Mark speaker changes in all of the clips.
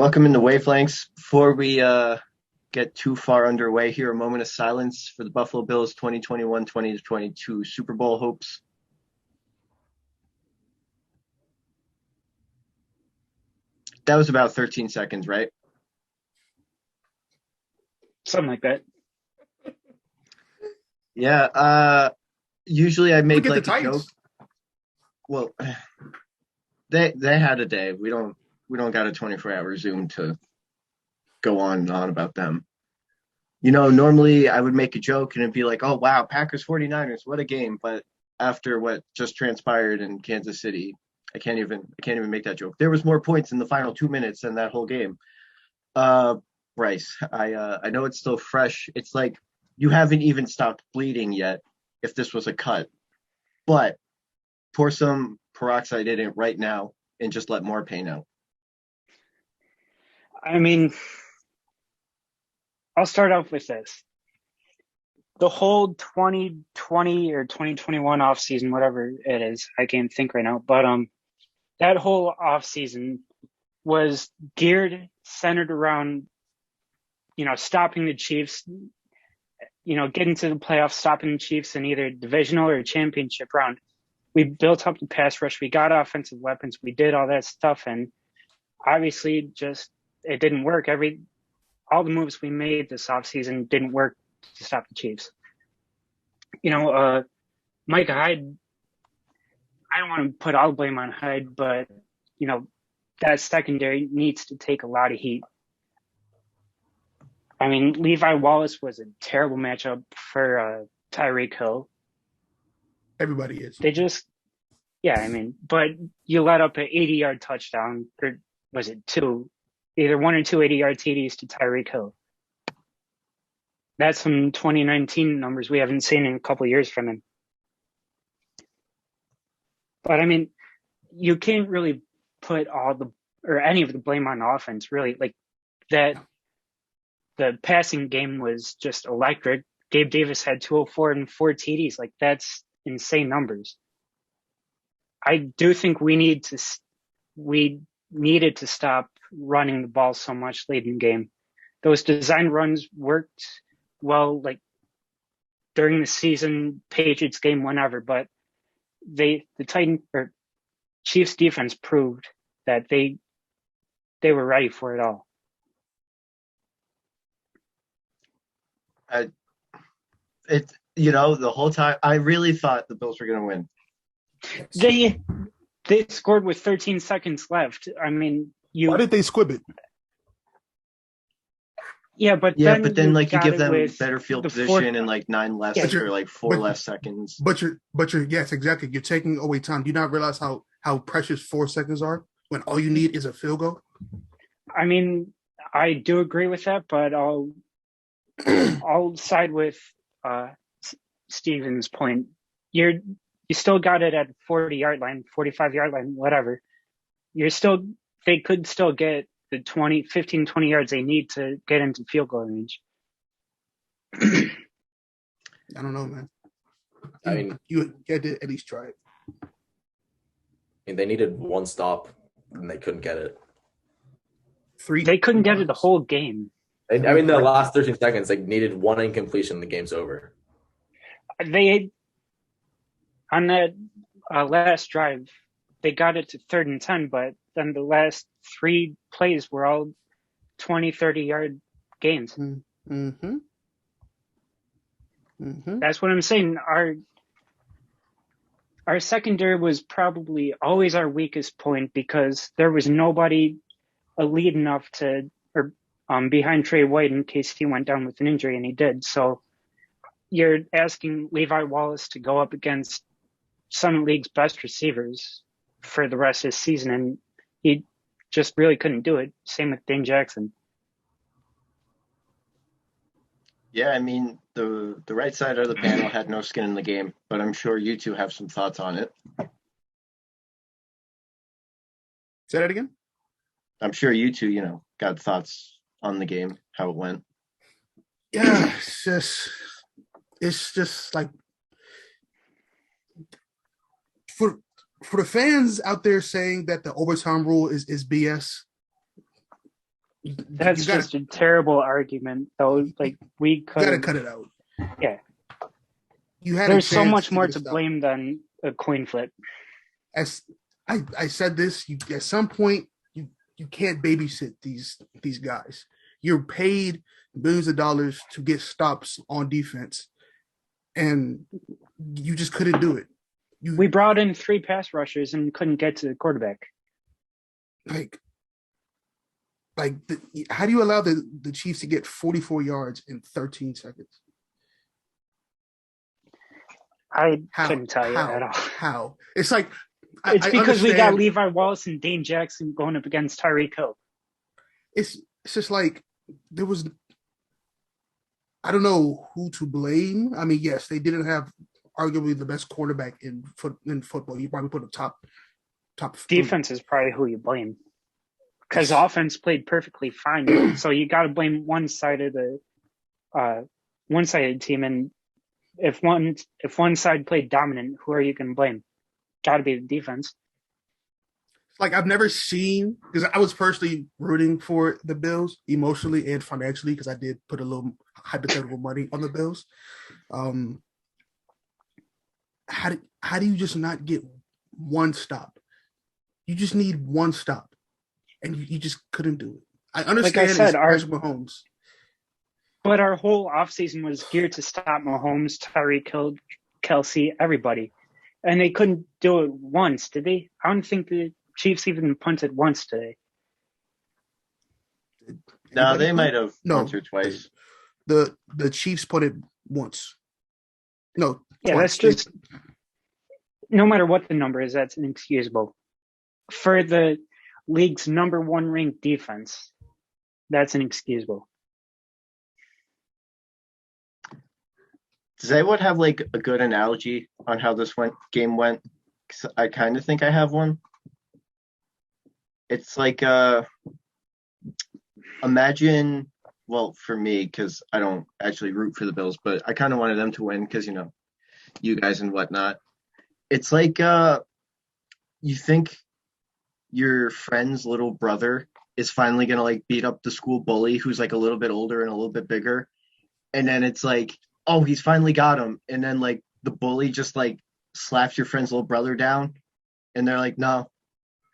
Speaker 1: Welcome into Wavelengths. Before we get too far underway here, a moment of silence for the Buffalo Bills 2021-2022 Super Bowl hopes. That was about 13 seconds, right?
Speaker 2: Something like that.
Speaker 1: Yeah. Usually I make
Speaker 3: Look at
Speaker 1: like
Speaker 3: the
Speaker 1: a joke.
Speaker 3: Titans.
Speaker 1: Well, they had a day. We don't got a 24-hour Zoom to go on and on about them. You know, normally I would make a joke and it'd be like, oh, wow, Packers 49ers, what a game. But after what just transpired in Kansas City, I can't even make that joke. There was more points in the final 2 minutes than that whole game. Bryce, I know it's still fresh. It's like you haven't even stopped bleeding yet if this was a cut. But pour some peroxide in it right now and just let more pain out.
Speaker 2: I mean, I'll start off with this. The whole 2020 or 2021 offseason, whatever it is, I can't think right now, but that whole offseason was centered around, stopping the Chiefs, getting to the playoffs, stopping the Chiefs in either divisional or championship round. We built up the pass rush. We got offensive weapons. We did all that stuff. And obviously it didn't work. All the moves we made this offseason didn't work to stop the Chiefs. Micah Hyde, I don't want to put all the blame on Hyde, but, that secondary needs to take a lot of heat. I mean, Levi Wallace was a terrible matchup for Tyreek Hill.
Speaker 3: Everybody is.
Speaker 2: But you let up an 80-yard touchdown, or was it two? Either one or two 80-yard TDs to Tyreek Hill. That's some 2019 numbers we haven't seen in a couple of years from him. But I mean, you can't really put any of the blame on offense, really. Like that, the passing game was just electric. Gabe Davis had 204 and 4 TDs. Like that's insane numbers. I do think we needed to stop running the ball so much late in the game. Those design runs worked well, like during the season, Patriots game, whenever, but the Chiefs defense proved that they were ready for it all.
Speaker 1: The whole time I really thought the Bills were going to win.
Speaker 2: They scored with 13 seconds left. I mean,
Speaker 3: why did they squib it?
Speaker 2: Yeah, but
Speaker 1: then like you give them better field position and like 9 less or like 4 less seconds.
Speaker 3: But you're yes, exactly. You're taking away time. Do you not realize how precious 4 seconds are when all you need is a field goal?
Speaker 2: I mean, I do agree with that, but I'll side with Steven's point. You still got it at 40-yard line, 45-yard line, whatever. They could still get the 15, 20 yards they need to get into field goal range.
Speaker 3: I don't know, man.
Speaker 4: I mean,
Speaker 3: you had to at least try it.
Speaker 4: I mean, they needed one stop and they couldn't get it.
Speaker 2: They couldn't get it the whole game.
Speaker 4: The last 13 seconds, they needed one incompletion, the game's over.
Speaker 2: On that last drive, they got it to 3rd and 10, but then the last 3 plays were all 20, 30-yard gains.
Speaker 3: Mm-hmm. Mm-hmm.
Speaker 2: That's what I'm saying. Our secondary was probably always our weakest point because there was nobody elite enough behind Trey White in case he went down with an injury, and he did. So you're asking Levi Wallace to go up against some of the league's best receivers for the rest of the season, and he just really couldn't do it. Same with Dane Jackson.
Speaker 1: Yeah, I mean, the right side of the panel had no skin in the game, but I'm sure you two have some thoughts on it.
Speaker 3: Say that again?
Speaker 1: I'm sure you two, got thoughts on the game, how it went.
Speaker 3: Yeah, it's just like for the fans out there saying that the overtime rule is BS,
Speaker 2: That's just a terrible argument, though. Like, we could
Speaker 3: gotta cut it out.
Speaker 2: Yeah.
Speaker 3: You had
Speaker 2: There's
Speaker 3: a
Speaker 2: so
Speaker 3: chance
Speaker 2: much more
Speaker 3: get
Speaker 2: to
Speaker 3: it stopped.
Speaker 2: blame than a coin flip.
Speaker 3: As I said this, at some point you can't babysit these guys. You're paid billions of dollars to get stops on defense, and you just couldn't do it.
Speaker 2: We brought in 3 pass rushers and couldn't get to the quarterback.
Speaker 3: How do you allow the Chiefs to get 44 yards in 13 seconds?
Speaker 2: I couldn't tell you at all.
Speaker 3: How? It's like
Speaker 2: it's because we got Levi Wallace and Dane Jackson going up against Tyreek Hill.
Speaker 3: It's just like there was. I don't know who to blame. I mean, yes, they didn't have arguably the best quarterback in football. You probably put a top.
Speaker 2: Defense is probably who you blame, because offense played perfectly fine. So you got to blame one side of the team, and if one side played dominant, who are you going to blame? Got to be the defense.
Speaker 3: Like, I've never seen, because I was personally rooting for the Bills emotionally and financially, because I did put a little hypothetical money on the Bills. How do you just not get one stop? You just need one stop, and you just couldn't do it. I understand, like I said, it's Mahomes.
Speaker 2: But our whole offseason was geared to stop Mahomes, Tyreek Hill, Kelsey, everybody. And they couldn't do it once, did they? I don't think the Chiefs even punted once today.
Speaker 1: No, they might have once or twice.
Speaker 3: The Chiefs punted once. No,
Speaker 2: yeah,
Speaker 3: twice.
Speaker 2: That's just no matter what the number is, that's inexcusable. For the league's number 1 ranked defense, that's inexcusable.
Speaker 1: Does anyone have like a good analogy on how this game went? 'Cause I kind of think I have one. It's like imagine, well, for me, because I don't actually root for the Bills, but I kind of wanted them to win because, you know, you guys and whatnot. It's like you think your friend's little brother is finally going to like beat up the school bully who's like a little bit older and a little bit bigger. And then it's like, oh, he's finally got him. And then like the bully just like slaps your friend's little brother down. And they're like, no,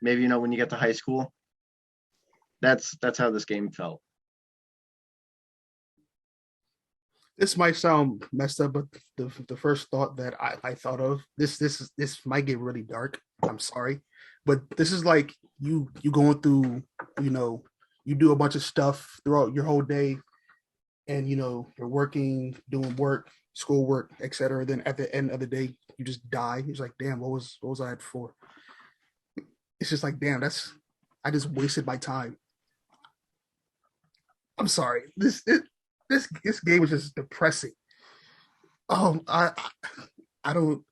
Speaker 1: maybe, you know, when you get to high school. That's how this game felt.
Speaker 3: This might sound messed up, but the first thought that I thought of, this might get really dark. I'm sorry. But this is like you going through, you know, you do a bunch of stuff throughout your whole day, and, you know, you're working, doing work, schoolwork, etc. Then at the end of the day, you just die. It's like, damn, what was I at for? It's just like, damn, I just wasted my time. I'm sorry. This game was just depressing. I don't.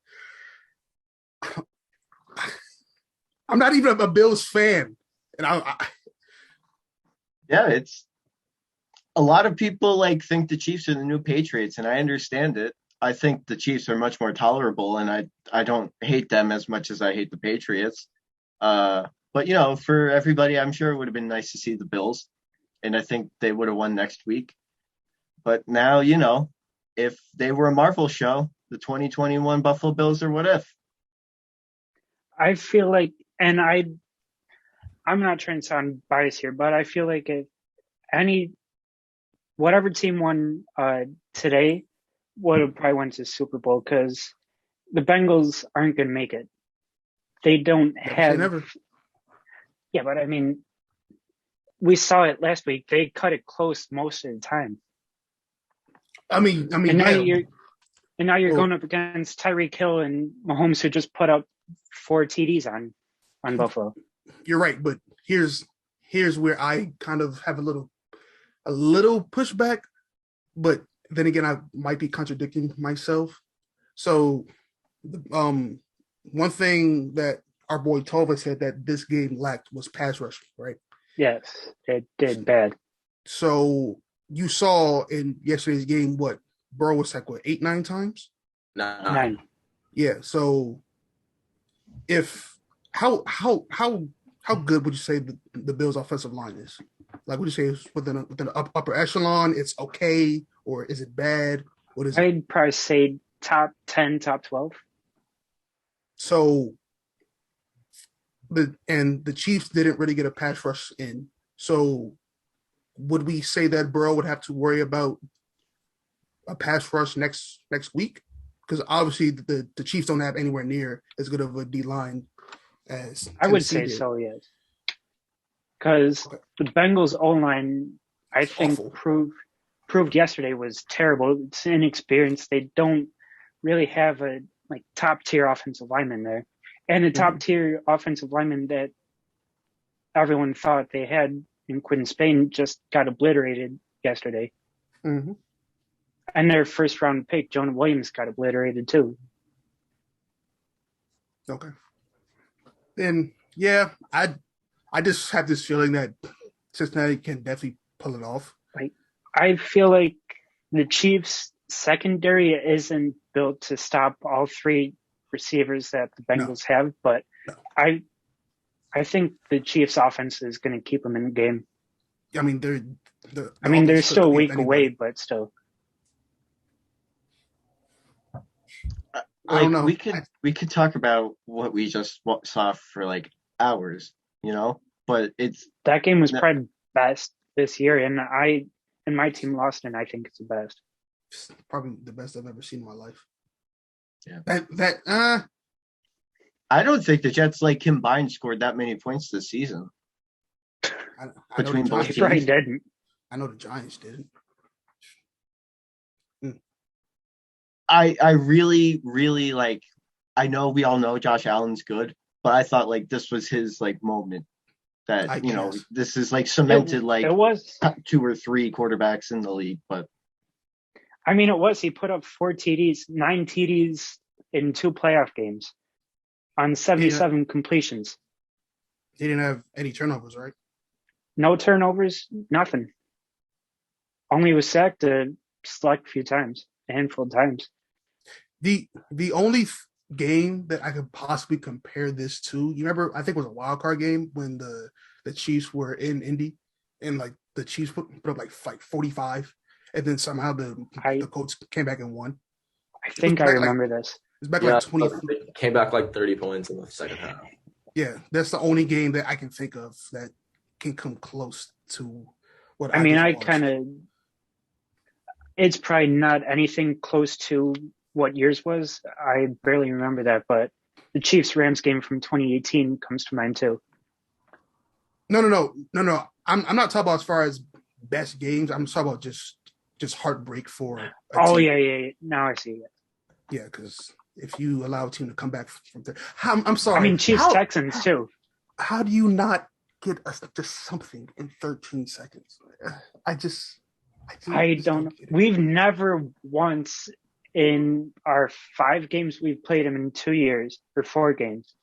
Speaker 3: I'm not even a Bills fan, and
Speaker 1: yeah, it's a lot of people like think the Chiefs are the new Patriots, and I understand it. I think the Chiefs are much more tolerable, and I don't hate them as much as I hate the Patriots. But, you know, for everybody, I'm sure it would have been nice to see the Bills, and I think they would have won next week. But now, you know, if they were a Marvel show, the 2021 Buffalo Bills are what if?
Speaker 2: I feel like, and I'm not trying to sound biased here, but I feel like if whatever team won today would have probably went to the Super Bowl, because the Bengals aren't going to make it. They don't have.
Speaker 3: Never.
Speaker 2: Yeah, but I mean, we saw it last week. They cut it close most of the time.
Speaker 3: I mean,
Speaker 2: and now you're going up against Tyreek Hill and Mahomes, who just put up 4 TDs on Buffalo.
Speaker 3: You're right, but here's where I kind of have a little pushback, but then again, I might be contradicting myself. So, one thing that our boy Tova said that this game lacked was pass rushing, right?
Speaker 2: Yes, it did bad.
Speaker 3: So you saw in yesterday's game what Burrow was like, what, 8-9 times?
Speaker 2: 9.
Speaker 3: Yeah. So how good would you say the Bills' offensive line is? Like, would you say it's within the upper echelon? It's okay, or is it bad? What is it?
Speaker 2: I'd probably say top 10, top 12.
Speaker 3: So the Chiefs didn't really get a pass rush in. So would we say that Burrow would have to worry about a pass rush next week? Because obviously the Chiefs don't have anywhere near as good of a D line as
Speaker 2: I would
Speaker 3: Tennessee
Speaker 2: say
Speaker 3: did.
Speaker 2: so, yes. Because
Speaker 3: Okay.
Speaker 2: the Bengals O-line, I
Speaker 3: It's
Speaker 2: think,
Speaker 3: awful.
Speaker 2: proved yesterday was terrible. It's inexperienced. They don't really have a top tier offensive lineman there. And a top tier offensive lineman that everyone thought they had in Quinn Spain just got obliterated yesterday.
Speaker 3: Mm-hmm.
Speaker 2: And their first round pick, Jonah Williams, got obliterated too.
Speaker 3: Okay. Then yeah, I just have this feeling that Cincinnati can definitely pull it off.
Speaker 2: I feel like the Chiefs secondary isn't built to stop all three receivers that the Bengals have, but
Speaker 3: No.
Speaker 2: I think the Chiefs offense is going to keep them in the game.
Speaker 3: I mean,
Speaker 2: they're still a week away, but still.
Speaker 3: I don't know.
Speaker 1: We could talk about what we just saw for like hours, but
Speaker 2: that game was probably best this year, and my team lost, and I think it's the best.
Speaker 3: It's probably the best I've ever seen in my life.
Speaker 1: Yeah. I don't think the Jets combined scored that many points this season.
Speaker 3: I
Speaker 1: Between both
Speaker 2: They probably didn't.
Speaker 3: I know the Giants didn't.
Speaker 1: I really, really I know we all know Josh Allen's good, but I thought this was his moment that, this is cemented
Speaker 2: it was
Speaker 1: 2 or 3 quarterbacks in the league. But
Speaker 2: I mean, it was, he put up 9 TDs in 2 playoff games on 77 completions.
Speaker 3: He didn't have any turnovers, right?
Speaker 2: No turnovers, nothing. Only was sacked a handful of times.
Speaker 3: The only game that I could possibly compare this to, you remember, I think it was a wild card game when the Chiefs were in Indy, and the Chiefs put up 45, and then somehow the Colts came back and won.
Speaker 2: I think I remember this.
Speaker 3: It's back 20.
Speaker 4: It came back 30 points in the second half.
Speaker 3: Yeah, that's the only game that I can think of that can come close to what
Speaker 2: I mean. It's probably not anything close to what yours was. I barely remember that, but the Chiefs-Rams game from 2018 comes to mind too.
Speaker 3: No. I'm not talking about as far as best games. I'm talking about just heartbreak for a team.
Speaker 2: Yeah. Now I see it.
Speaker 3: Yeah, because if you allow a team to come back from there, I'm sorry.
Speaker 2: I mean, Chiefs-Texans too.
Speaker 3: How do you not get just something in 13 seconds?
Speaker 2: I don't know. We've never once in our 5 games we've played them in 2 years, or 4 games,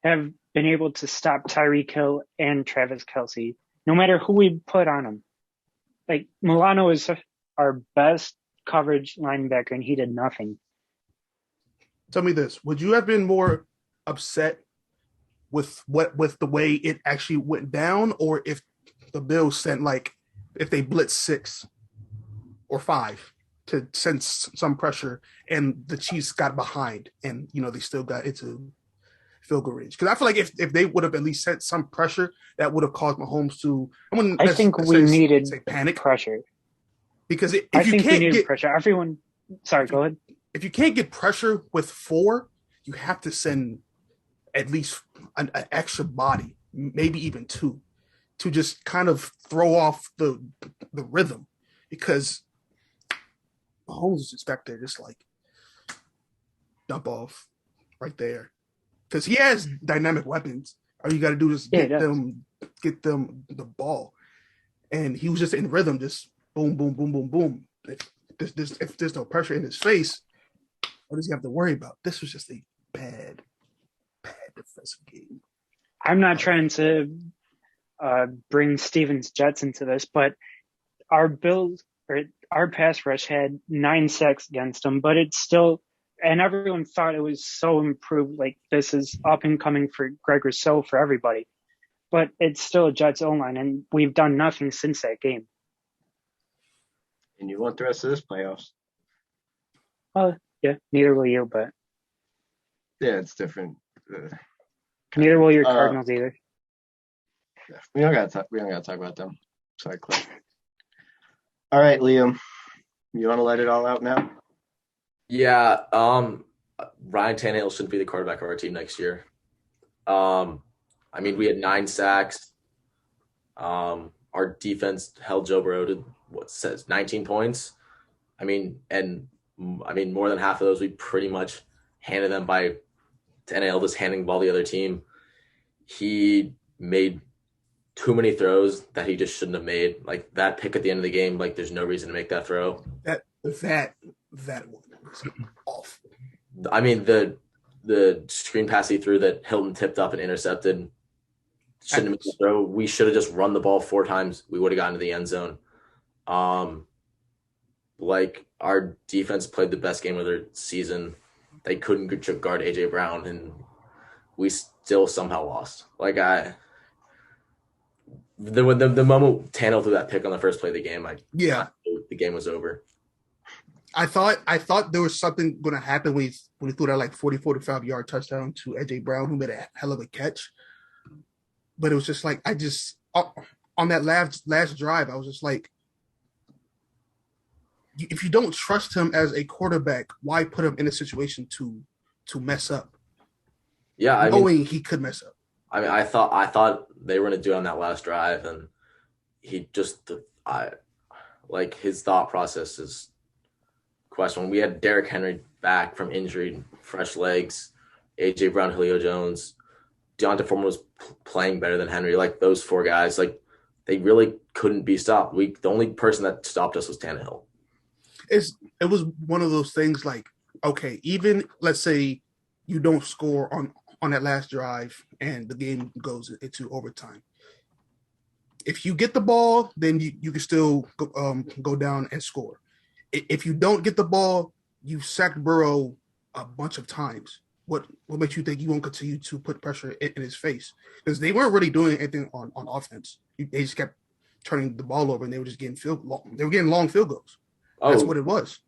Speaker 2: have been able to stop Tyreek Hill and Travis Kelce, no matter who we put on them. Milano is our best coverage linebacker, and he did nothing.
Speaker 3: Tell me this: would you have been more upset with the way it actually went down, or if the Bills sent if they blitzed 6 or 5 to send some pressure, and the Chiefs got behind, and they still got into field goal range? Because I feel like if they would have at least sent some pressure, that would have caused Mahomes to.
Speaker 2: I think we needed
Speaker 3: panic
Speaker 2: pressure.
Speaker 3: Because if
Speaker 2: I
Speaker 3: you
Speaker 2: think
Speaker 3: can't
Speaker 2: we needed
Speaker 3: get
Speaker 2: pressure, everyone. Sorry, go ahead.
Speaker 3: If you can't get pressure with 4, you have to send at least an extra body, maybe even 2, to just kind of throw off the rhythm, because Mahomes is just back there just dump off right there, because he has dynamic weapons. All you got to do is get them the ball, and he was just in rhythm, just boom, boom, boom, boom, boom. If there's no pressure in his face, what does he have to worry about? This was just a bad defensive game.
Speaker 2: I'm not trying to bring Stevens Jets into this, but our pass rush had 9 sacks against them, but it's still, and everyone thought it was so improved. This is up and coming for Greg Rousseau, for everybody. but it's still a Jets O-line, and we've done nothing since that game.
Speaker 1: And you want the rest of this playoffs?
Speaker 2: Yeah, neither will you, but
Speaker 1: Yeah, it's different.
Speaker 2: neither will your Cardinals either.
Speaker 1: Yeah, we don't gotta talk about them. Sorry, Cliff. All right, Liam, you want to let it all out now?
Speaker 4: Yeah, Ryan Tannehill shouldn't be the quarterback of our team next year. I mean, we had 9 sacks. Our defense held Joe Burrow to 19 points. I mean, more than half of those we pretty much handed them by Tannehill just handing the ball to the other team. He made too many throws that he just shouldn't have made. Like that pick at the end of the game, like there's no reason to make that throw.
Speaker 3: That one was awful.
Speaker 4: I mean, the screen pass he threw that Hilton tipped up and intercepted shouldn't have made the throw. We should have just run the ball 4 times. We would have gotten to the end zone. Like our defense played the best game of their season. They couldn't guard AJ Brown, and we still somehow lost. Like the moment Tannehill threw that pick on the first play of the game, the game was over.
Speaker 3: I thought there was something going to happen when he threw that like 45 yard touchdown to AJ Brown, who made a hell of a catch. But it was just like on that last drive, I was just like, if you don't trust him as a quarterback, why put him in a situation to mess up?
Speaker 4: Yeah,
Speaker 3: knowing he could mess up.
Speaker 4: I mean, I thought they were going to do it on that last drive, and he just like his thought process is questionable. We had Derrick Henry back from injury, fresh legs, AJ Brown, Julio Jones, Deontay Foreman was playing better than Henry. Like those 4 guys, like they really couldn't be stopped. The only person that stopped us was Tannehill.
Speaker 3: It was one of those things like, okay, even let's say you don't score on that last drive and the game goes into overtime. If you get the ball, then you can still go down and score. If you don't get the ball, you sacked Burrow a bunch of times. What makes you think you won't continue to put pressure in his face? Because they weren't really doing anything on offense. They just kept turning the ball over, and they were just getting long field goals. That's what it was.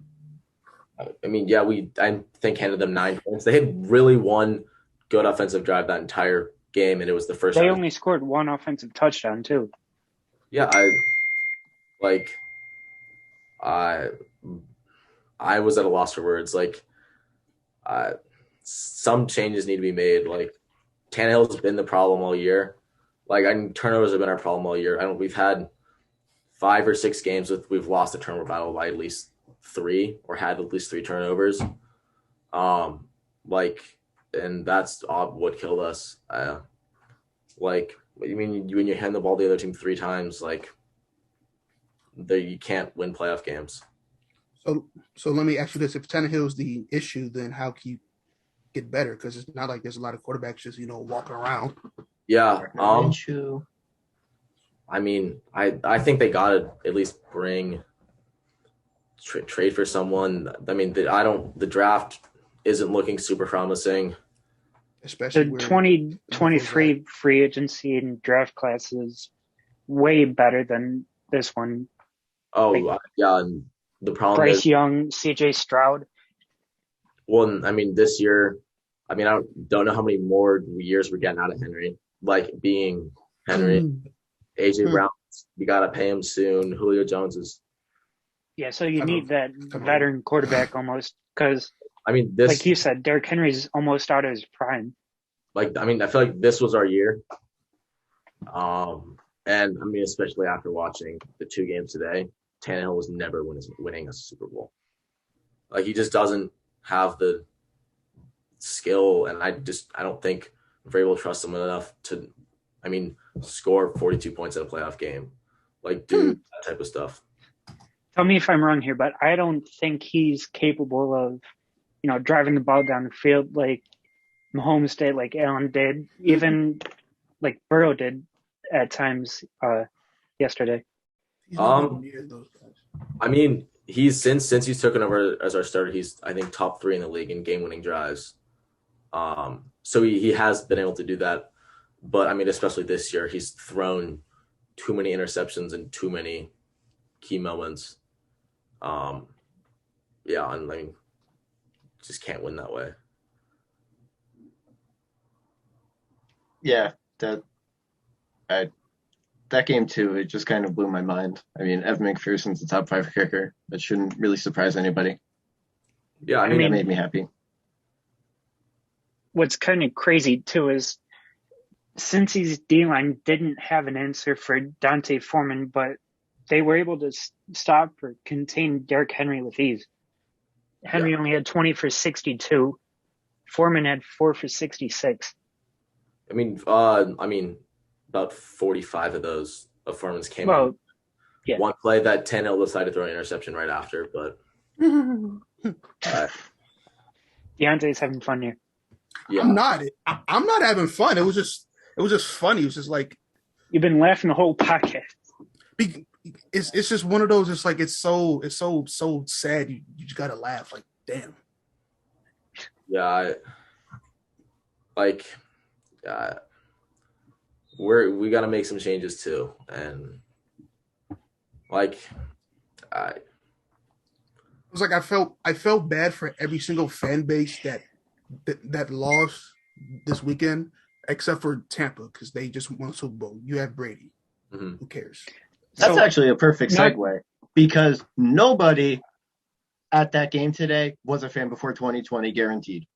Speaker 4: I mean, yeah, I think handed them 9 points. They had really one good offensive drive that entire game, and it was the first.
Speaker 2: They only scored 1 offensive touchdown too.
Speaker 4: Yeah, I was at a loss for words. Like, some changes need to be made. Like, Tannehill's been the problem all year. Like, turnovers have been our problem all year. We've had 5 or 6 games we've lost the turnover battle by at least 3 or had at least 3 turnovers. And that's what killed us. When you hand the ball to the other team 3 times, you can't win playoff games.
Speaker 3: So let me ask you this: if Tannehill's the issue, then how can you get better? Because it's not like there's a lot of quarterbacks just walking around.
Speaker 4: Yeah. I mean, I think they gotta at least bring trade for someone. I mean, the draft isn't looking super promising.
Speaker 3: Especially
Speaker 2: the 2023 free agency and draft class is way better than this one.
Speaker 4: Yeah, and the problem
Speaker 2: Bryce
Speaker 4: is
Speaker 2: Young, CJ Stroud.
Speaker 4: Well, I mean, this year, I don't know how many more years we're getting out of Henry. Like being Henry, AJ Brown, you gotta pay him soon. Julio Jones is.
Speaker 2: Yeah, so you need that veteran quarterback almost because.
Speaker 4: Like
Speaker 2: you said, Derrick Henry's almost out of his prime.
Speaker 4: I feel like this was our year. And especially after watching the 2 games today, Tannehill was never winning a Super Bowl. Like he just doesn't have the skill, and I don't think we're able to trust him enough to, score 42 points in a playoff game, do that type of stuff.
Speaker 2: Tell me if I'm wrong here, but I don't think he's capable of, driving the ball down the field like Mahomes did, like Allen did, even like Burrow did at times yesterday.
Speaker 4: He's since he's taken over as our starter, he's I think top 3 in the league in game-winning drives. So he has been able to do that. But I mean, especially this year, he's thrown too many interceptions in too many key moments. Yeah, and I mean, just can't win that way.
Speaker 1: Yeah, that game too, it just kind of blew my mind. I mean, Evan McPherson's the top 5 kicker. That shouldn't really surprise anybody.
Speaker 4: Yeah, I
Speaker 1: That
Speaker 4: mean,
Speaker 1: made me happy.
Speaker 2: What's kind of crazy too is Cincy's D-line didn't have an answer for Dante Foreman, but they were able to stop or contain Derrick Henry with ease. Henry only had 20 for 62. Foreman had 4 for 66.
Speaker 4: I mean, about 45 of those of Foreman's came on one play that Tannehill decided to throw an interception right after, but
Speaker 2: Deontay's having fun here.
Speaker 3: Yeah. I'm not having fun. It was just funny. It was just like,
Speaker 2: you've been laughing the whole podcast.
Speaker 3: It's just one of those. It's like it's so sad. You just gotta laugh. Like, damn.
Speaker 4: Yeah, we got to make some changes too, and it
Speaker 3: was like I felt bad for every single fan base that lost this weekend, except for Tampa, because they just won a Super Bowl. You have Brady.
Speaker 4: Mm-hmm.
Speaker 3: Who cares?
Speaker 1: That's actually a perfect segue, because nobody at that game today was a fan before 2020, guaranteed.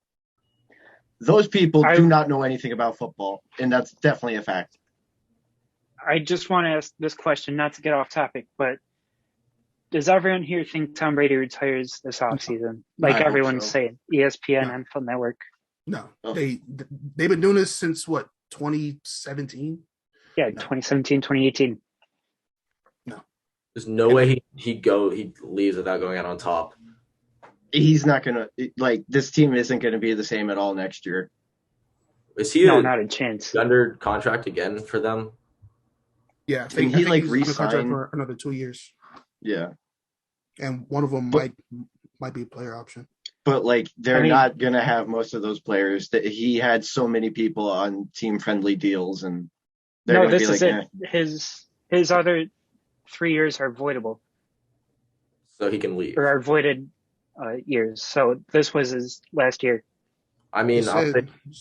Speaker 1: Those people do not know anything about football, and that's definitely a fact.
Speaker 2: I just want to ask this question, not to get off topic, but does everyone here think Tom Brady retires this offseason? Like everyone's saying, ESPN and NFL Network.
Speaker 3: No, they've been doing this since what, 2017?
Speaker 2: Yeah, 2017, 2018.
Speaker 3: No,
Speaker 4: there's no way he leaves without going out on top.
Speaker 1: He's not gonna this team isn't gonna be the same at all next year.
Speaker 4: Is he
Speaker 2: not a chance
Speaker 4: under contract again for them?
Speaker 3: Yeah, I think he's re-signed for another 2 years.
Speaker 1: Yeah,
Speaker 3: and one of them might be a player option.
Speaker 1: But they're not gonna have most of those players. That he had so many people on team friendly deals, and they're gonna be
Speaker 2: it. His other 3 years are voidable,
Speaker 4: so he can leave
Speaker 2: or are voided years. So this was his last year.
Speaker 4: I mean,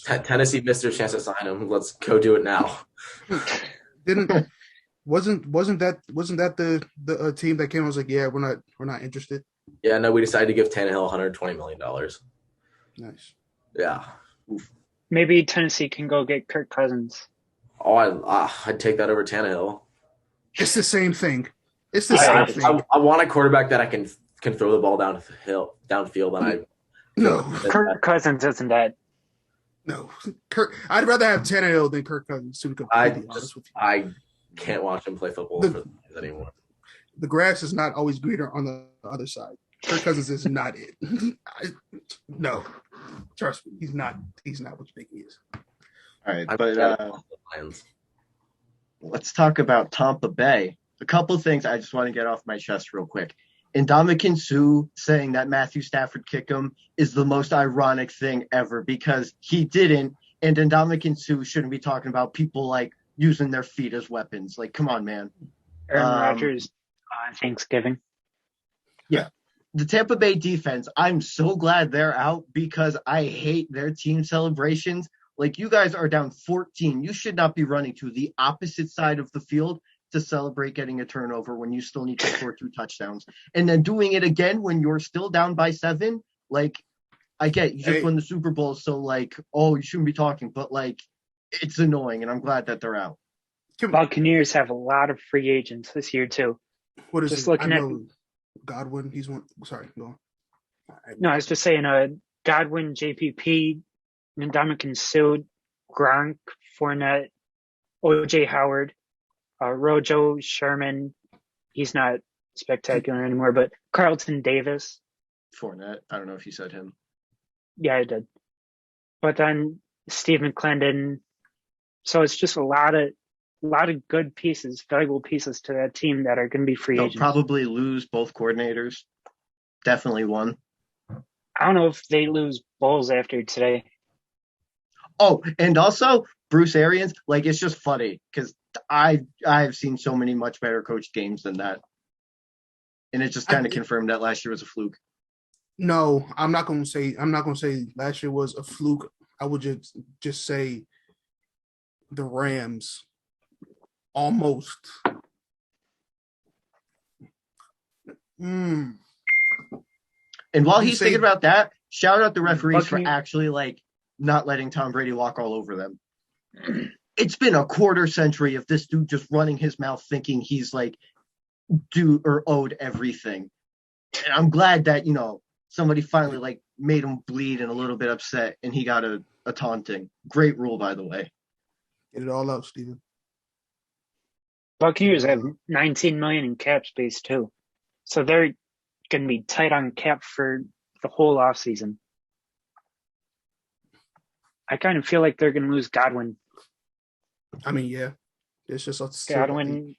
Speaker 4: Tennessee missed their chance to sign him. Let's go do it now.
Speaker 3: Wasn't that the team that came? I was like, yeah, we're not interested.
Speaker 4: Yeah, no, we decided to give Tannehill $120 million.
Speaker 3: Nice.
Speaker 4: Yeah.
Speaker 2: Maybe Tennessee can go get Kirk Cousins.
Speaker 4: Oh, I'd take that over Tannehill.
Speaker 3: It's the same thing. It's the same thing.
Speaker 4: I want a quarterback that I can throw the ball downfield, and
Speaker 2: Kirk Cousins isn't that.
Speaker 3: No, I'd rather have Tannehill than Kirk Cousins. To be completely honest with you,
Speaker 4: I can't watch him play football anymore.
Speaker 3: The grass is not always greener on the other side. Kirk Cousins is not it. No, trust me, he's not what you think he is.
Speaker 1: All right, but let's talk about Tampa Bay. A couple things I just want to get off my chest real quick. Ndamukong Suh saying that Matthew Stafford kicked him is the most ironic thing ever, because he didn't, and Ndamukong Suh shouldn't be talking about people using their feet as weapons. Come on, man.
Speaker 2: Aaron Rodgers on Thanksgiving.
Speaker 1: Yeah. The Tampa Bay defense, I'm so glad they're out, because I hate their team celebrations. You guys are down 14. You should not be running to the opposite side of the field to celebrate getting a turnover when you still need to score 2 touchdowns. And then doing it again when you're still down by 7. I get you just won the Super Bowl, so you shouldn't be talking, but it's annoying, and I'm glad that they're out.
Speaker 2: Buccaneers have a lot of free agents this year too.
Speaker 3: What is
Speaker 2: just
Speaker 3: it?
Speaker 2: looking at
Speaker 3: Godwin? He's one. Sorry, go on.
Speaker 2: No, I was just saying. Godwin, JPP, Ndamukong Suh, Gronk, Fournette, OJ Howard, Rojo, Sherman. He's not spectacular anymore, but Carlton Davis.
Speaker 1: Fournette. I don't know if you said him.
Speaker 2: Yeah, I did. But then Steve McClendon. So it's just a lot of good pieces, valuable pieces to that team that are going to be free agents.
Speaker 1: They'll probably lose both coordinators. Definitely one.
Speaker 2: I don't know if they lose Bowles after today.
Speaker 1: Oh, and also Bruce Arians, like it's just funny because I've seen so many much better coached games than that, and it just kind of confirmed that last year was a fluke.
Speaker 3: No, I'm not gonna say last year was a fluke. I would just say the Rams almost.
Speaker 1: And while he's thinking about that, shout out the referees for actually like not letting Tom Brady walk all over them. It's been a quarter century of this dude just running his mouth thinking he's like due or owed everything. And I'm glad that, somebody finally like made him bleed and a little bit upset and he got a taunting. Great rule, by the way.
Speaker 3: Get it all out, Steven.
Speaker 2: Buccaneers have $19 million in cap space too. So they're going to be tight on cap for the whole offseason. I kind of feel like they're going to lose Godwin.
Speaker 3: I mean, yeah. It's just
Speaker 2: Godwin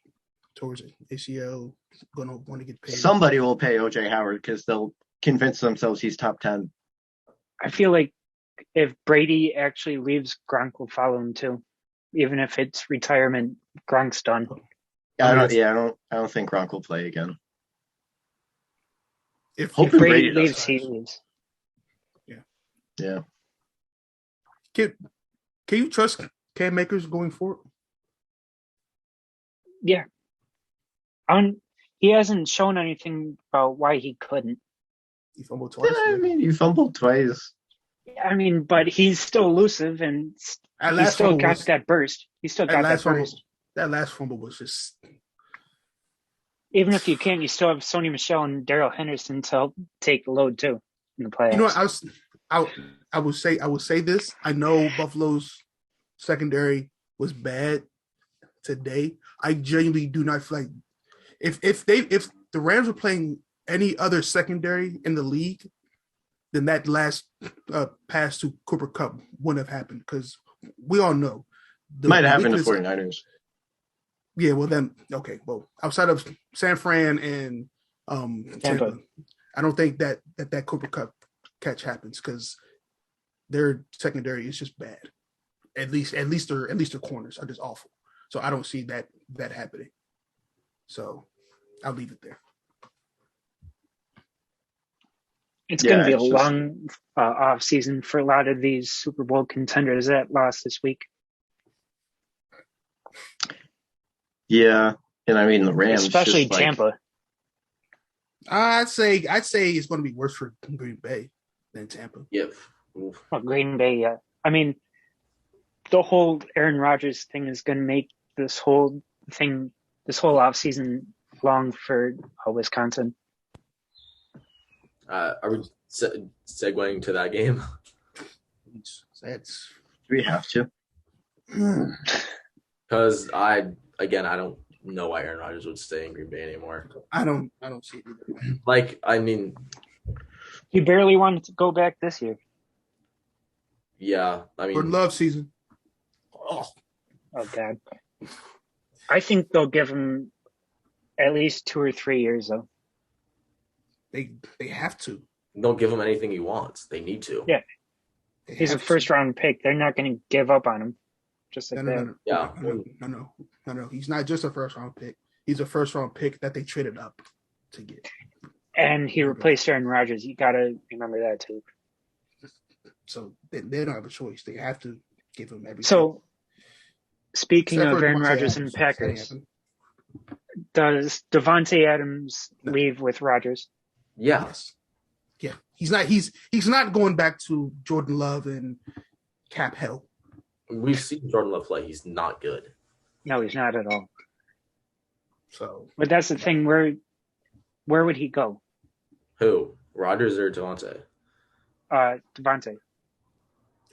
Speaker 3: towards ACL going to want to get paid.
Speaker 1: Somebody will pay OJ Howard because they'll convince themselves he's top 10.
Speaker 2: I feel like if Brady actually leaves, Gronk will follow him too. Even if it's retirement, Gronk's done.
Speaker 1: I don't think Gronk will play again.
Speaker 2: If Brady leaves, he leaves.
Speaker 1: Yeah.
Speaker 3: Can you trust Cam Akers going forward?
Speaker 2: Yeah. He hasn't shown anything about why he couldn't.
Speaker 3: He fumbled twice.
Speaker 1: You fumbled twice.
Speaker 2: I mean, but he's still elusive and he still got that burst. He still got that burst.
Speaker 3: That last fumble was just...
Speaker 2: Even if you can't, you still have Sony Michel and Darrell Henderson to help take the load too in the playoffs.
Speaker 3: You know what, I would say this. I know Buffalo's secondary was bad today. I genuinely do not feel like if the Rams were playing any other secondary in the league, then that last pass to Cooper Kupp wouldn't have happened because we all know.
Speaker 1: Might have happened to 49ers.
Speaker 3: Yeah, well then, okay. Well, outside of San Fran and Tampa, I don't think that Cooper Kupp catch happens because their secondary is just bad. At least their corners are just awful. So I don't see that happening. So I'll leave it there.
Speaker 2: It's going to be a long off season for a lot of these Super Bowl contenders that lost this week.
Speaker 1: Yeah, and I mean the Rams,
Speaker 2: especially Tampa.
Speaker 3: I'd say it's going to be worse for Green Bay than Tampa.
Speaker 4: Yep.
Speaker 2: Well, Green Bay, yeah. I mean, the whole Aaron Rodgers thing is going to make this whole offseason long for Wisconsin.
Speaker 4: Are we segueing to that game?
Speaker 1: We have to.
Speaker 4: Because I don't know why Aaron Rodgers would stay in Green Bay anymore.
Speaker 3: I don't see it either.
Speaker 4: Like, I mean,
Speaker 2: he barely wanted to go back this year.
Speaker 4: Yeah, I mean,
Speaker 3: for love season.
Speaker 2: Oh God. I think they'll give him at least 2 or 3 years though.
Speaker 3: They have to.
Speaker 4: Don't give him anything he wants. They need to.
Speaker 2: Yeah. He's a first-round pick. They're not going to give up on him. Just like that.
Speaker 3: No. He's not just a first-round pick. He's a first-round pick that they traded up to get.
Speaker 2: And he replaced Aaron Rodgers. You got to remember that too.
Speaker 3: So they don't have a choice. They have to give him everything.
Speaker 2: So, speaking of Aaron Rodgers and Packers, does Devontae Adams leave with Rodgers?
Speaker 4: Yeah.
Speaker 3: Yes. Yeah. He's not going back to Jordan Love and Cap hell.
Speaker 4: We've seen Jordan Love play. He's not good.
Speaker 2: No, he's not at all.
Speaker 3: So,
Speaker 2: but that's the thing. Where would he go?
Speaker 4: Who? Rodgers or Devontae?
Speaker 2: Devontae.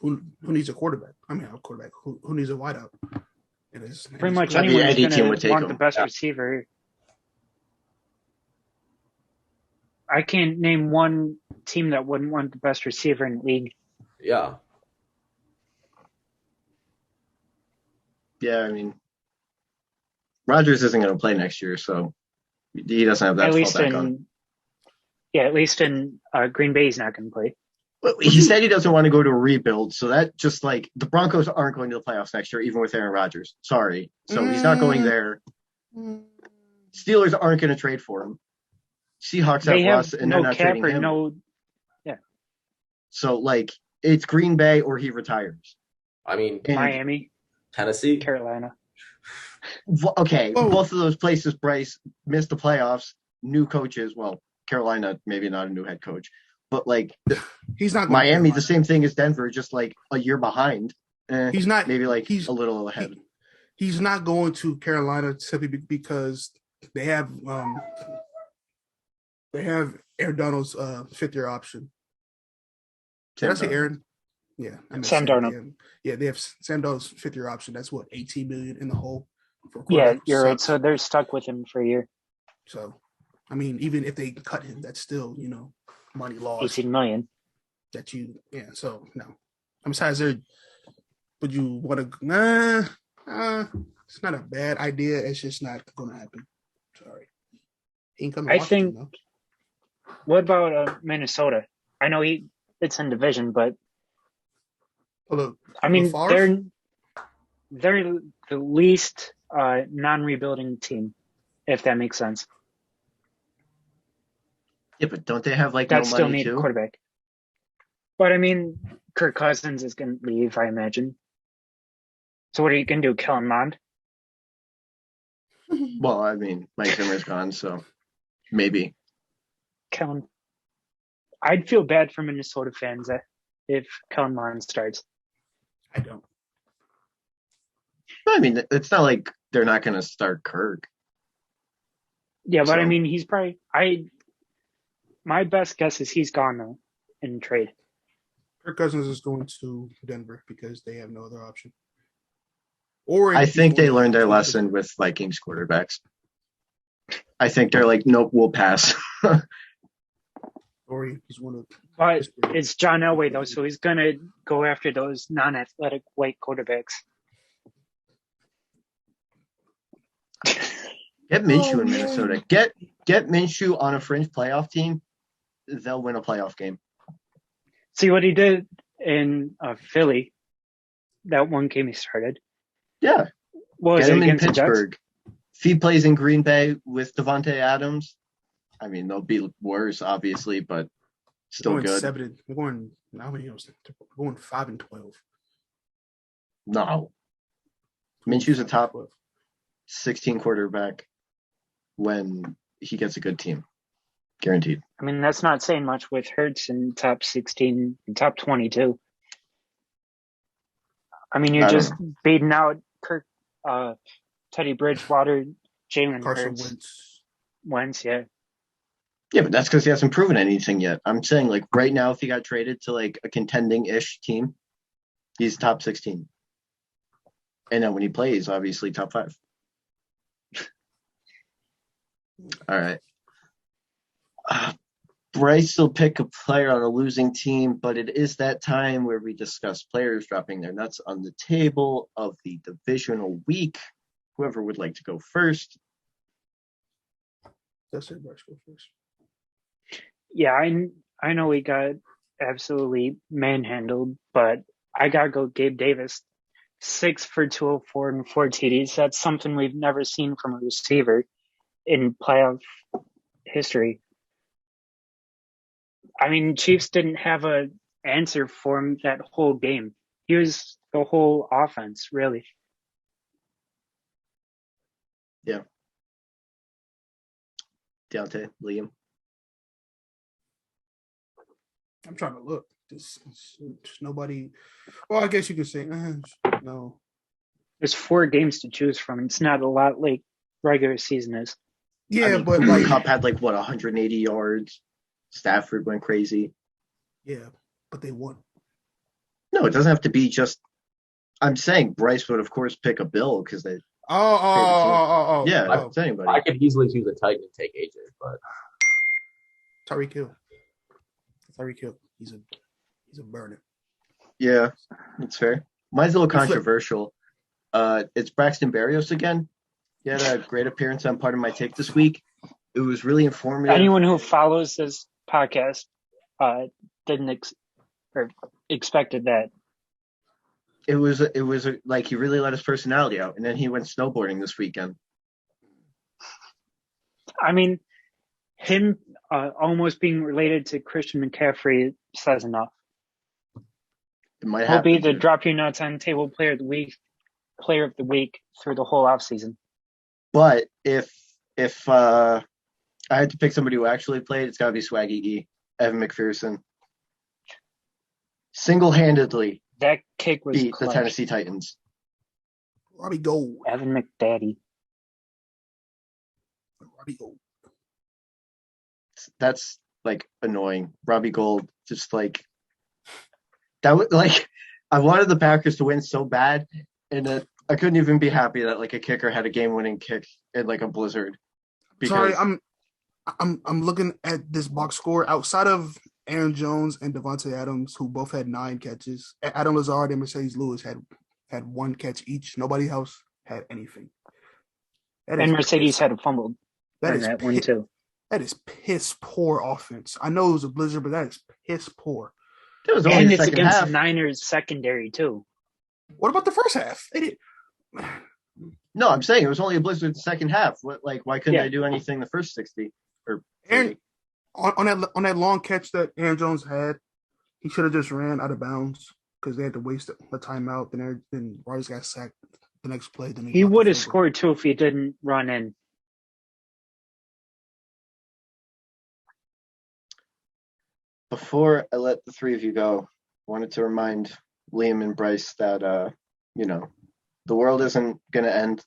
Speaker 3: Who needs a quarterback? I mean, a quarterback. Who needs a wideout?
Speaker 2: Pretty much anyone's going to want the best receiver. I can't name one team that wouldn't want the best receiver in the league.
Speaker 4: Yeah.
Speaker 1: Yeah, I mean, Rodgers isn't going to play next year, so he doesn't have that to fall back on.
Speaker 2: Yeah, at least in Green Bay, he's not going to play.
Speaker 1: He said he doesn't want to go to a rebuild, so that just like the Broncos aren't going to the playoffs next year, even with Aaron Rodgers. Sorry. So he's not going there. Steelers aren't going to trade for him. Seahawks
Speaker 2: They
Speaker 1: have
Speaker 2: have
Speaker 1: Russ, and they're
Speaker 2: no
Speaker 1: not
Speaker 2: cap
Speaker 1: trading
Speaker 2: or
Speaker 1: him.
Speaker 2: no.
Speaker 1: So, like, it's Green Bay or he retires.
Speaker 4: I mean,
Speaker 1: And,
Speaker 2: Miami,
Speaker 4: Tennessee.
Speaker 2: Carolina.
Speaker 1: okay,
Speaker 3: Oh.
Speaker 1: both of those places, Bryce, missed the playoffs. New coaches. Well, Carolina, maybe not a new head coach. But, like,
Speaker 3: He's not going to
Speaker 1: Miami,
Speaker 3: Carolina.
Speaker 1: the same thing as Denver, just, like, a year behind.
Speaker 3: He's not.
Speaker 1: Maybe, like,
Speaker 3: He's
Speaker 1: a little ahead.
Speaker 3: He's not going to Carolina simply because they have Aaron Donald's fifth-year option. Did I say Aaron? Yeah, I meant
Speaker 2: Sam Darnold.
Speaker 3: Yeah, they have Sam Darnold's fifth-year option. That's what, $18 million in the hole for a
Speaker 2: Yeah,
Speaker 3: quarterback.
Speaker 2: you're right.
Speaker 3: Sucks.
Speaker 2: So they're stuck with him for a year.
Speaker 3: So, I mean, even if they cut him, that's still money lost.
Speaker 2: 18 million.
Speaker 3: That so no. Besides, would you want to? It's not a bad idea. It's just not going to happen. Sorry. Ain't coming.
Speaker 2: I think. What about Minnesota? I know it's in division, but I mean they're the least non-rebuilding team, if that makes sense.
Speaker 1: Yeah, but don't they have, like,
Speaker 2: That
Speaker 1: no
Speaker 2: still
Speaker 1: money,
Speaker 2: need a
Speaker 1: too?
Speaker 2: quarterback. But, I mean, Kirk Cousins is going to leave, I imagine. So what are you going to do, Kellen Mond?
Speaker 1: Well, I mean, Mike Zimmer's gone, so maybe.
Speaker 2: Kellen. I'd feel bad for Minnesota fans if Kellen Mond starts.
Speaker 3: I don't.
Speaker 1: I mean, it's not like they're not going to start Kirk.
Speaker 2: Yeah, but
Speaker 1: So-
Speaker 2: I mean, he's probably my best guess is he's gone now in trade.
Speaker 3: Kirk Cousins is going to Denver because they have no other option. Or
Speaker 1: I
Speaker 3: he's
Speaker 1: think they
Speaker 3: going
Speaker 1: learned their
Speaker 3: to-
Speaker 1: lesson with Vikings quarterbacks. I think they're like, nope, we'll pass.
Speaker 3: Or he's one of.
Speaker 2: But it's John Elway though, so he's gonna go after those non-athletic white quarterbacks.
Speaker 1: Get Minshew in Minnesota. Get Minshew on a fringe playoff team. They'll win a playoff game.
Speaker 2: See what he did in Philly. That one game he started.
Speaker 1: Yeah.
Speaker 2: What was
Speaker 1: Get
Speaker 2: it
Speaker 1: him in
Speaker 2: against the Jets?
Speaker 1: Pittsburgh. If he plays in Green Bay with Devontae Adams, I mean, they'll be worse, obviously, but still
Speaker 3: going
Speaker 1: good.
Speaker 3: 7. They're going. How many years? They're going 5-12.
Speaker 1: No. Minshew's a top 16 quarterback when he gets a good team. Guaranteed.
Speaker 2: I mean, that's not saying much with Hurts in top 16 and top 22. I mean, you're
Speaker 1: I don't
Speaker 2: just beating out Teddy Bridgewater, Jalen
Speaker 3: Carson
Speaker 2: Hurts, Wentz, yeah.
Speaker 1: Yeah, but that's because he hasn't proven anything yet. I'm saying, like, right now, if he got traded to, like, a contending-ish team, he's top 16. And then when he plays, obviously, top 5. All right. Bryce will pick a player on a losing team, but it is that time where we discuss players dropping their nuts on the table of the divisional week. Whoever would like to go first.
Speaker 3: That's it. Bryce, go first.
Speaker 2: Yeah, I know we got absolutely manhandled, but I got to go Gabe Davis. 6 for 204 and 4 TDs. That's something we've never seen from a receiver in playoff history. I mean, Chiefs didn't have an answer for him that whole game. He was the whole offense, really.
Speaker 1: Yeah. Deontay, Liam.
Speaker 3: I'm trying to look. There's nobody. Well, I guess you could say no.
Speaker 2: There's 4 games to choose from. It's not a lot like regular season is.
Speaker 3: Yeah,
Speaker 1: I mean,
Speaker 3: but
Speaker 1: Cooper
Speaker 3: like,
Speaker 1: Kupp had 180 yards. Stafford went crazy.
Speaker 3: yeah, but they won.
Speaker 1: No, it doesn't have to be just. I'm saying Bryce would, of course, pick a Bill because they. Yeah,
Speaker 3: Oh.
Speaker 1: it's anybody.
Speaker 4: I could easily choose a Titan and take AJ, but
Speaker 3: Tyreek Hill. He's a burner.
Speaker 1: Yeah, that's fair. Mine's a little controversial. It's Braxton Barrios again. He had a great appearance on Part of My Take this week. It was really informative.
Speaker 2: Anyone who follows this podcast or expected that.
Speaker 1: It was like he really let his personality out, and then he went snowboarding this weekend.
Speaker 2: I mean, him almost being related to Christian McCaffrey says enough.
Speaker 1: It might
Speaker 2: He'll be
Speaker 1: happen.
Speaker 2: the drop your nuts on table player of the week through the whole offseason.
Speaker 1: But if I had to pick somebody who actually played, it's got to be Swaggy E, Evan McPherson. Single-handedly
Speaker 2: That kick was
Speaker 1: beat
Speaker 2: clutch.
Speaker 1: the Tennessee Titans.
Speaker 3: Robbie Gold.
Speaker 2: Evan McDaddy.
Speaker 3: Robbie Gold.
Speaker 1: That's like annoying. Robbie Gold, just like that. Like I wanted the Packers to win so bad, and I couldn't even be happy that like a kicker had a game-winning kick in like a blizzard.
Speaker 3: Sorry, I'm looking at this box score outside of Aaron Jones and Devontae Adams, who both had 9 catches. Adam Lazard and Mercedes Lewis had 1 catch each. Nobody else had anything.
Speaker 2: And Mercedes had a fumbled. That one too.
Speaker 3: That is piss poor offense. I know it was a blizzard, but that is piss poor.
Speaker 1: It was only
Speaker 2: And
Speaker 1: the
Speaker 2: it's
Speaker 1: second
Speaker 2: against
Speaker 1: half.
Speaker 2: the Niners secondary too.
Speaker 3: What about the first half? They did.
Speaker 1: No, I'm saying it was only a blizzard in the second half. Why couldn't
Speaker 2: Yeah.
Speaker 1: they do anything the first 60? Or
Speaker 3: Aaron, on that long catch that Aaron Jones had, he should have just ran out of bounds because they had to waste a timeout. Then Rodgers got sacked the next play. Then
Speaker 2: He would have scored too if he didn't run in.
Speaker 1: Before I let the three of you go, I wanted to remind Liam and Bryce that the world isn't gonna end.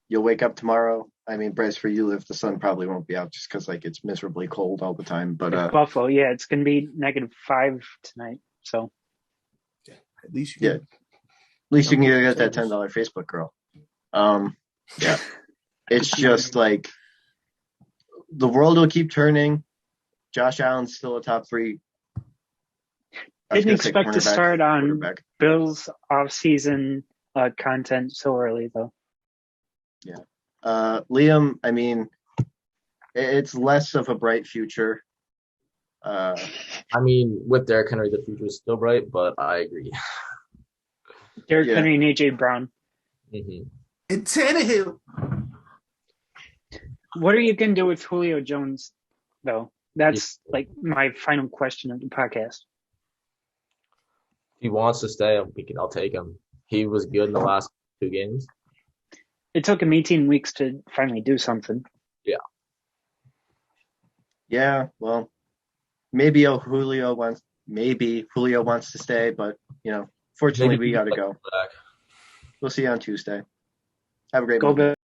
Speaker 1: You'll wake up tomorrow. I mean, Bryce, for you, if the sun probably won't be out just because like it's miserably cold all the time. But
Speaker 2: Buffalo, yeah, it's gonna be -5 tonight. So
Speaker 3: at least
Speaker 1: yeah, at least you can get that $10 Facebook girl. Yeah, it's just like the world will keep turning. Josh Allen's still a top 3.
Speaker 2: didn't expect to start on Bills off-season content so early though.
Speaker 1: Yeah. Liam, I mean, it's less of a bright future.
Speaker 4: I mean, with Derrick Henry, the future is still bright, but I agree.
Speaker 2: Derrick Henry and A.J. Brown.
Speaker 4: Mm-hmm.
Speaker 3: And Tannehill.
Speaker 2: What are you going to do with Julio Jones, though? That's like my final question of the podcast.
Speaker 4: If he wants to stay, I'll take him. He was good in the last 2 games.
Speaker 2: It took him 18 weeks to finally do something.
Speaker 4: Yeah.
Speaker 1: Yeah, well, maybe Julio wants to stay, but fortunately we got to go. We'll see you on Tuesday. Have a great
Speaker 2: Go
Speaker 1: night.